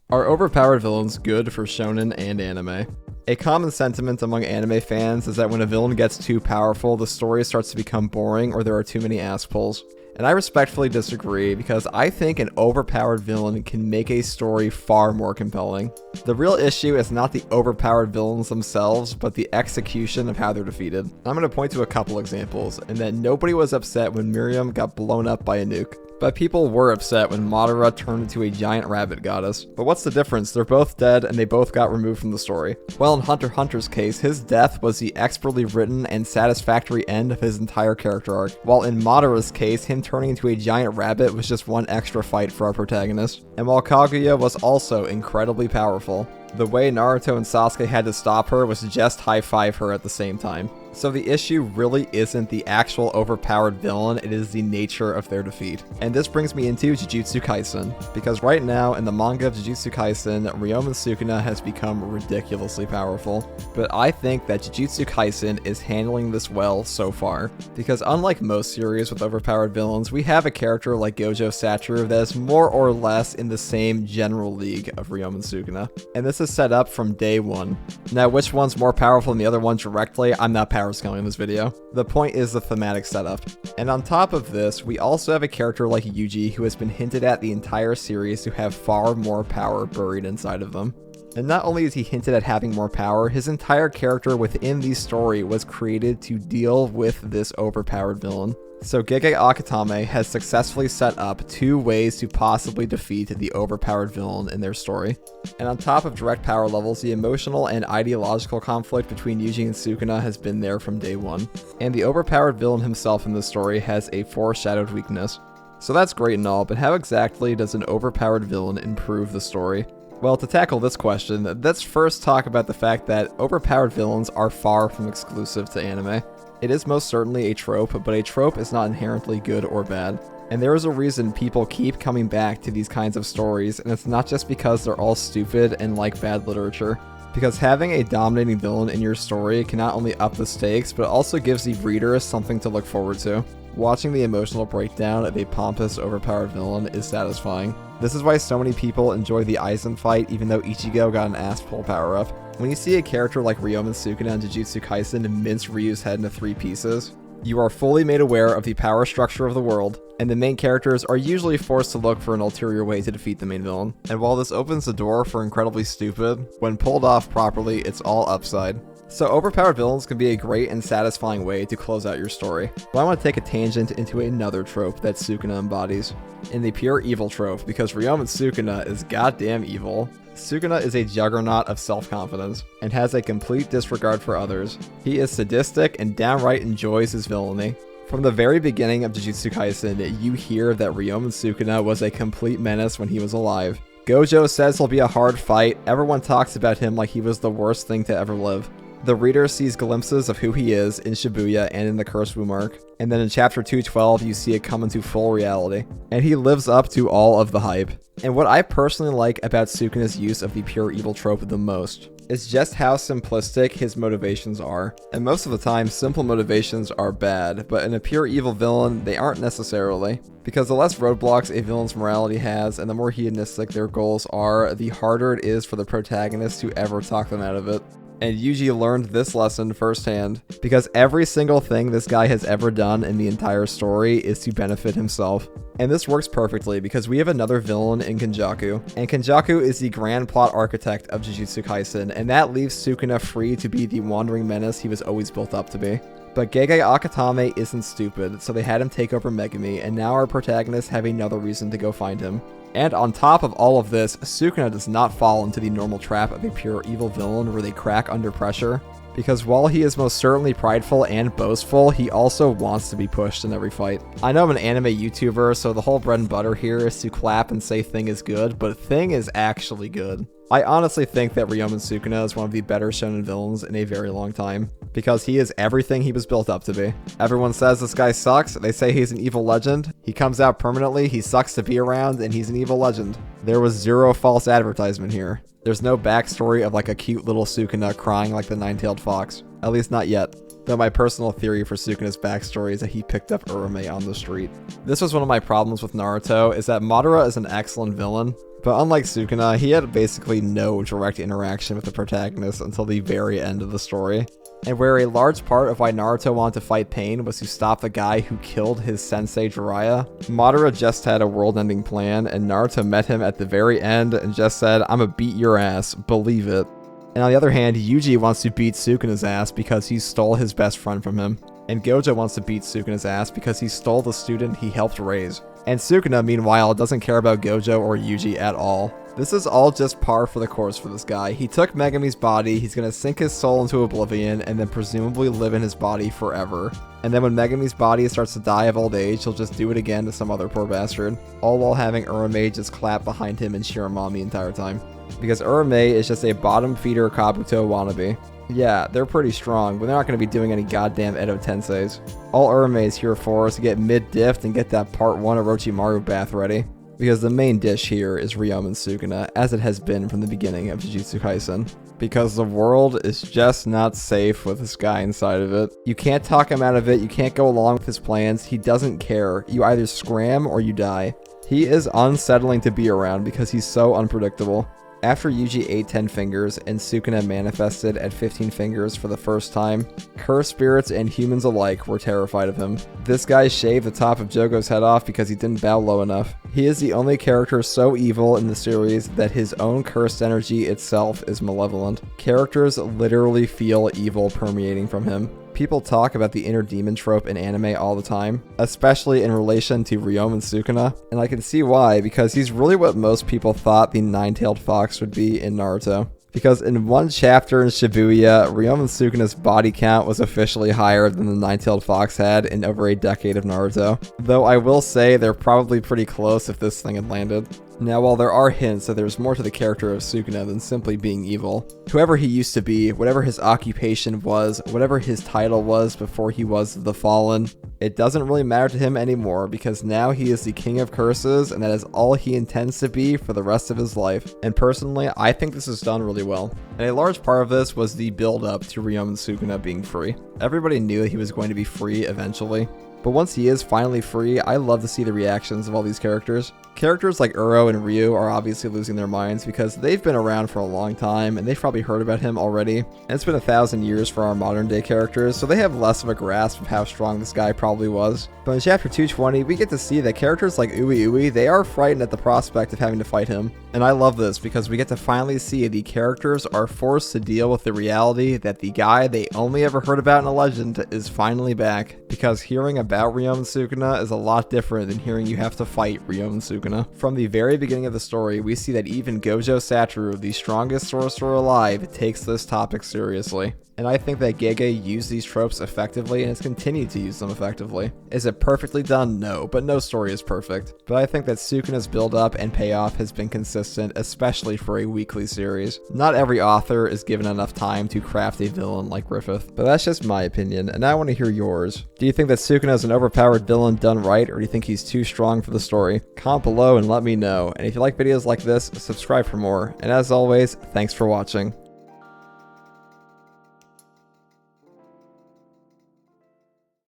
Are overpowered villains good for shonen and anime? A common sentiment among anime fans is that when a villain gets too powerful, the story starts to become boring or there are too many ass pulls. And I respectfully disagree because I think an overpowered villain can make a story far more compelling. The real issue is not the overpowered villains themselves, but the execution of how they're defeated. I'm going to point to a couple examples, and that nobody was upset when Miriam got blown up by a nuke. But people were upset when Mahoraga turned into a giant rabbit goddess. But what's the difference? They're both dead and they both got removed from the story. Well, in Hunter x Hunter's case, his death was the expertly written and satisfactory end of his entire character arc. While in Madara's case, him turning into a giant rabbit was just one extra fight for our protagonist. And while Kaguya was also incredibly powerful, the way Naruto and Sasuke had to stop her was just high-five her at the same time. So the issue really isn't the actual overpowered villain, it is the nature of their defeat. And this brings me into Jujutsu Kaisen, because right now in the manga of Jujutsu Kaisen, Ryoma Sukuna has become ridiculously powerful. But I think that Jujutsu Kaisen is handling this well so far, because unlike most series with overpowered villains, we have a character like Gojo Satoru that is more or less in the same general league of Ryoma Sukuna. And this is set up from day one. Now, which one's more powerful than the other one directly, I'm not power scaling in this video. The point is the thematic setup. And on top of this, we also have a character like Yuji who has been hinted at the entire series to have far more power buried inside of them. And not only is he hinted at having more power, his entire character within the story was created to deal with this overpowered villain. So JJK Akutame has successfully set up 2 ways to possibly defeat the overpowered villain in their story. And on top of direct power levels, the emotional and ideological conflict between Yuji and Sukuna has been there from day one. And the overpowered villain himself in this story has a foreshadowed weakness. So that's great and all, but how exactly does an overpowered villain improve the story? Well, to tackle this question, let's first talk about the fact that overpowered villains are far from exclusive to anime. It is most certainly a trope, but a trope is not inherently good or bad. And there is a reason people keep coming back to these kinds of stories, and it's not just because they're all stupid and like bad literature. Because having a dominating villain in your story can not only up the stakes, but also gives the reader something to look forward to. Watching the emotional breakdown of a pompous, overpowered villain is satisfying. This is why so many people enjoy the Aizen fight even though Ichigo got an ass pull power up. When you see a character like Ryoma Sukuna in Jujutsu Kaisen mince Ryu's head into 3 pieces, you are fully made aware of the power structure of the world, and the main characters are usually forced to look for an ulterior way to defeat the main villain. And while this opens the door for incredibly stupid, when pulled off properly, it's all upside. So overpowered villains can be a great and satisfying way to close out your story. But I want to take a tangent into another trope that Sukuna embodies, in the pure evil trope, because Ryoma Sukuna is goddamn evil. Sukuna is a juggernaut of self-confidence, and has a complete disregard for others. He is sadistic and downright enjoys his villainy. From the very beginning of Jujutsu Kaisen, you hear that Ryoma Sukuna was a complete menace when he was alive. Gojo says he'll be a hard fight, everyone talks about him like he was the worst thing to ever live. The reader sees glimpses of who he is in Shibuya and in the Cursed Womb arc, and then in chapter 212 you see it come into full reality, and he lives up to all of the hype. And what I personally like about Sukuna's use of the pure evil trope the most is just how simplistic his motivations are. And most of the time, simple motivations are bad, but in a pure evil villain, they aren't necessarily. Because the less roadblocks a villain's morality has, and the more hedonistic their goals are, the harder it is for the protagonist to ever talk them out of it. And Yuji learned this lesson firsthand, because every single thing this guy has ever done in the entire story is to benefit himself. And this works perfectly because we have another villain in Kenjaku, and Kenjaku is the grand plot architect of Jujutsu Kaisen, and that leaves Sukuna free to be the wandering menace he was always built up to be. But JJK Akutame isn't stupid, so they had him take over Megumi, and now our protagonists have another reason to go find him. And on top of all of this, Sukuna does not fall into the normal trap of a pure evil villain where they crack under pressure, because while he is most certainly prideful and boastful, he also wants to be pushed in every fight. I know I'm an anime YouTuber, so the whole bread and butter here is to clap and say Thing is good, but Thing is actually good. I honestly think that Ryoma Sukuna is one of the better shonen villains in a very long time, because he is everything he was built up to be. Everyone says this guy sucks, they say he's an evil legend, he comes out permanently, he sucks to be around, and he's an evil legend. There was zero false advertisement here. There's no backstory of like a cute little Sukuna crying like the nine-tailed fox. At least not yet. Though my personal theory for Sukuna's backstory is that he picked up Urame on the street. This was one of my problems with Naruto, is that Madara is an excellent villain, But unlike Sukuna, he had basically no direct interaction with the protagonist until the very end of the story. And where a large part of why Naruto wanted to fight Pain was to stop the guy who killed his sensei Jiraiya, Madara just had a world-ending plan, and Naruto met him at the very end and just said, "I'ma beat your ass, believe it." And on the other hand, Yuji wants to beat Sukuna's ass because he stole his best friend from him. And Gojo wants to beat Sukuna's ass because he stole the student he helped raise. And Sukuna, meanwhile, doesn't care about Gojo or Yuji at all. This is all just par for the course for this guy. He took Megumi's body, he's gonna sink his soul into oblivion, and then presumably live in his body forever. And then when Megumi's body starts to die of old age, he'll just do it again to some other poor bastard. All while having Uraume just clap behind him and cheer him on the entire time. Because Uraume is just a bottom feeder Kabuto wannabe. Yeah, they're pretty strong, but they're not going to be doing any goddamn Edo Tenseis. All Uraume is here for is to get mid-diffed and get that part 1 Orochimaru bath ready. Because the main dish here is Ryoma and Sukuna, as it has been from the beginning of Jujutsu Kaisen. Because the world is just not safe with this guy inside of it. You can't talk him out of it, you can't go along with his plans, he doesn't care. You either scram or you die. He is unsettling to be around because he's so unpredictable. After Yuji ate 10 fingers and Sukuna manifested at 15 fingers for the first time, cursed spirits and humans alike were terrified of him. This guy shaved the top of Jogo's head off because he didn't bow low enough. He is the only character so evil in the series that his own cursed energy itself is malevolent. Characters literally feel evil permeating from him. People talk about the inner demon trope in anime all the time, especially in relation to Ryoma and Sukuna, and I can see why, because he's really what most people thought the nine-tailed fox would be in Naruto. Because in one chapter in Shibuya, Ryoma and Sukuna's body count was officially higher than the nine-tailed fox had in over a decade of Naruto. Though I will say they're probably pretty close if this thing had landed. Now, while there are hints that there's more to the character of Sukuna than simply being evil, whoever he used to be, whatever his occupation was, whatever his title was before he was the Fallen, it doesn't really matter to him anymore because now he is the King of Curses and that is all he intends to be for the rest of his life. And personally, I think this is done really well. And a large part of this was the build-up to Ryoma and Sukuna being free. Everybody knew that he was going to be free eventually. But once he is finally free, I love to see the reactions of all these characters. Characters like Uro and Ryu are obviously losing their minds because they've been around for a long time and they've probably heard about him already. And it's been 1,000 years for our modern day characters, so they have less of a grasp of how strong this guy probably was. But in chapter 220, we get to see that characters like Ui, they are frightened at the prospect of having to fight him. And I love this because we get to finally see the characters are forced to deal with the reality that the guy they only ever heard about in a legend is finally back. Because hearing about Ryoma and Sukuna is a lot different than hearing you have to fight Ryoma and Sukuna. From the very beginning of the story, we see that even Gojo Satoru, the strongest sorcerer alive, takes this topic seriously. And I think that Gege used these tropes effectively and has continued to use them effectively. Is it perfectly done? No, but no story is perfect. But I think that Sukuna's build-up and payoff has been consistent, especially for a weekly series. Not every author is given enough time to craft a villain like Griffith, but that's just my opinion, and I want to hear yours. Do you think that Sukuna is an overpowered villain done right, or do you think he's too strong for the story? Comment below and let me know, and if you like videos like this, subscribe for more. And as always, thanks for watching.